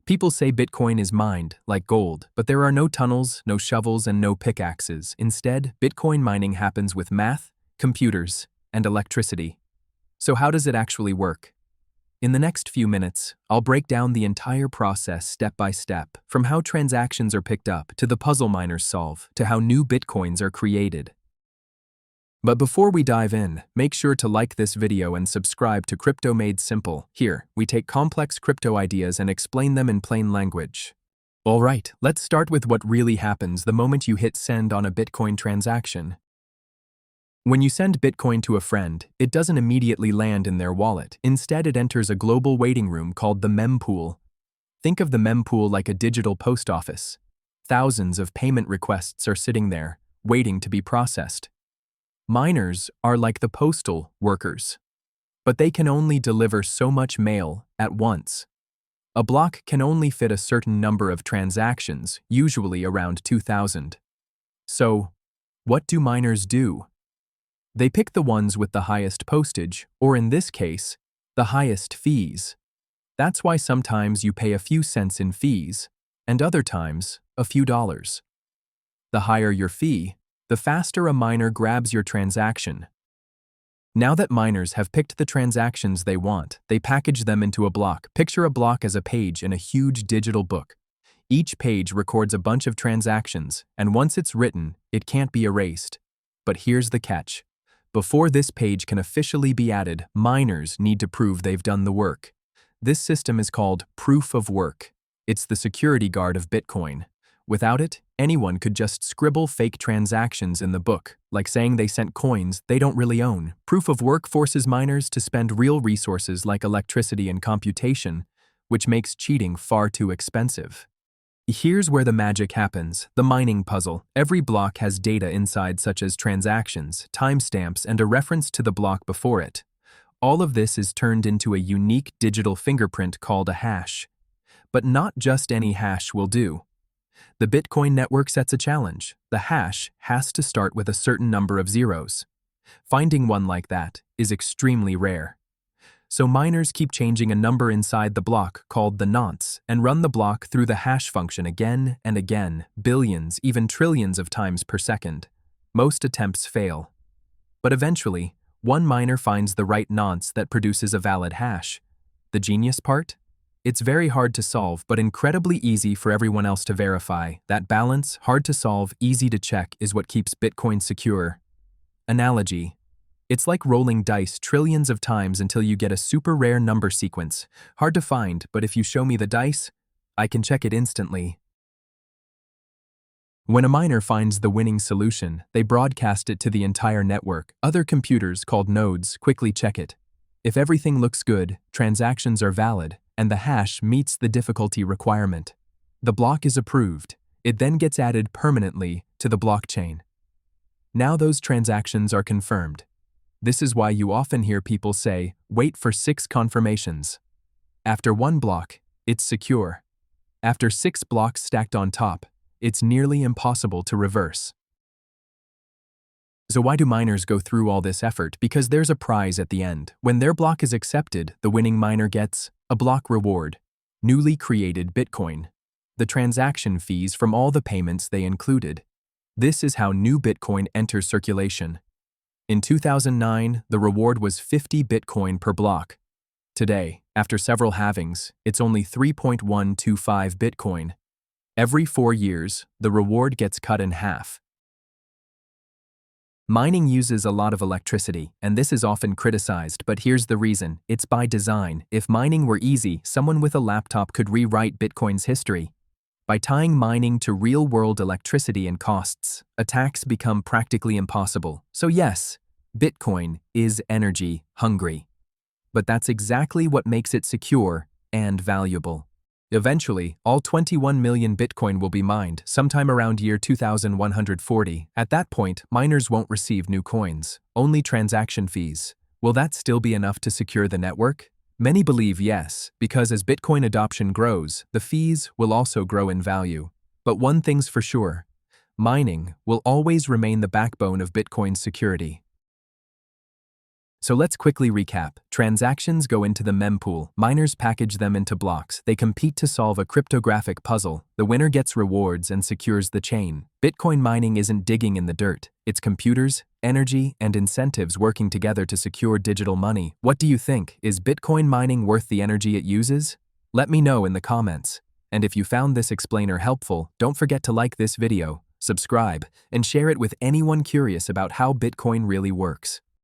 People say Bitcoin is mined, like gold, but there are no tunnels, no shovels, and no pickaxes. Instead, Bitcoin mining happens with math, computers, and electricity. So how does it actually work? In the next few minutes, I'll break down the entire process step by step, from how transactions are picked up, to the puzzle miners solve, to how new Bitcoins are created. But before we dive in, make sure to like this video and subscribe to Crypto Made Simple. Here, we take complex crypto ideas and explain them in plain language. Alright, let's start with what really happens the moment you hit send on a Bitcoin transaction. When you send Bitcoin to a friend, it doesn't immediately land in their wallet. Instead, it enters a global waiting room called the mempool. Think of the mempool like a digital post office. Thousands of payment requests are sitting there, waiting to be processed. Miners are like the postal workers, but they can only deliver so much mail at once. A block can only fit a certain number of transactions, usually around 2,000. So, what do miners do? They pick the ones with the highest postage, or in this case, the highest fees. That's why sometimes you pay a few cents in fees, and other times, a few dollars. The higher your fee, the faster a miner grabs your transaction. Now that miners have picked the transactions they want, they package them into a block. Picture a block as a page in a huge digital book. Each page records a bunch of transactions, and once it's written, it can't be erased. But here's the catch. Before this page can officially be added, miners need to prove they've done the work. This system is called proof of work. It's the security guard of Bitcoin. Without it, anyone could just scribble fake transactions in the book, like saying they sent coins they don't really own. Proof of work forces miners to spend real resources like electricity and computation, which makes cheating far too expensive. Here's where the magic happens, the mining puzzle. Every block has data inside such as transactions, timestamps, and a reference to the block before it. All of this is turned into a unique digital fingerprint called a hash. But not just any hash will do. The Bitcoin network sets a challenge. The hash has to start with a certain number of zeros. Finding one like that is extremely rare. So miners keep changing a number inside the block called the nonce and run the block through the hash function again and again, billions, even trillions of times per second. Most attempts fail. But eventually, one miner finds the right nonce that produces a valid hash. The genius part? It's very hard to solve, but incredibly easy for everyone else to verify. That balance, hard to solve, easy to check, is what keeps Bitcoin secure. Analogy. It's like rolling dice trillions of times until you get a super rare number sequence. Hard to find, but if you show me the dice, I can check it instantly. When a miner finds the winning solution, they broadcast it to the entire network. Other computers, called nodes, quickly check it. If everything looks good, transactions are valid, and the hash meets the difficulty requirement, the block is approved. It then gets added permanently to the blockchain. Now those transactions are confirmed. This is why you often hear people say, wait for 6 confirmations. After one block, it's secure. After 6 blocks stacked on top, it's nearly impossible to reverse. So why do miners go through all this effort? Because there's a prize at the end. When their block is accepted, the winning miner gets a block reward, newly created Bitcoin, the transaction fees from all the payments they included. This is how new Bitcoin enters circulation. In 2009, the reward was 50 Bitcoin per block. Today, after several halvings, it's only 3.125 Bitcoin. Every 4 years, the reward gets cut in half. Mining uses a lot of electricity, and this is often criticized, but here's the reason. It's by design. If mining were easy, someone with a laptop could rewrite Bitcoin's history. By tying mining to real-world electricity and costs, attacks become practically impossible. So yes, Bitcoin is energy hungry. But that's exactly what makes it secure and valuable. Eventually, all 21 million Bitcoin will be mined, sometime around year 2140. At that point, miners won't receive new coins, only transaction fees. Will that still be enough to secure the network? Many believe yes, because as Bitcoin adoption grows, the fees will also grow in value. But one thing's for sure, mining will always remain the backbone of Bitcoin's security. So let's quickly recap. Transactions go into the mempool. Miners package them into blocks. They compete to solve a cryptographic puzzle. The winner gets rewards and secures the chain. Bitcoin mining isn't digging in the dirt. It's computers, energy, and incentives working together to secure digital money. What do you think? Is Bitcoin mining worth the energy it uses? Let me know in the comments. And if you found this explainer helpful, don't forget to like this video, subscribe, and share it with anyone curious about how Bitcoin really works.